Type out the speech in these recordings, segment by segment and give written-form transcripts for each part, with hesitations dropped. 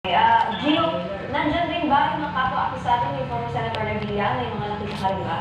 Gio, nandyan din ba yung mga kapwa-akusado ni former Senator Revilla na yung mga nakikakarga?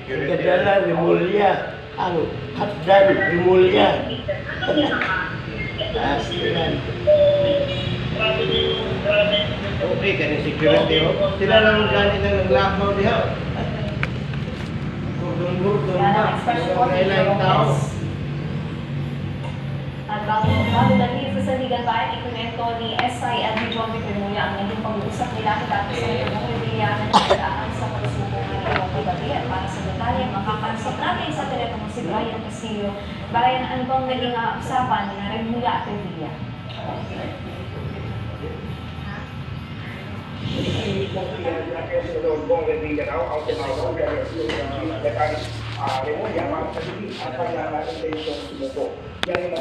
Kadala Rimulya, ang Hatdan Rimulya. Astiran. Okay, kani security ho. Sila lang gani nang naglakaw diha. Kung Yan ang expression po ni Gomez. At bago dahil sa Sandigan Bayan, ikomento ni SI at ni John Victormuya ang naging pag-uusap nila dati sa Senator Revilla na nagdaan sa pagsusungan ng Iwaki Badir. Para sa detalye, makakansap natin sa telepono si Brian Castillo. Brian, ano bang naging usapan na Revilla at Revilla? Remulla, mga kasili, at kanyang intensyon sumuko. Yan yung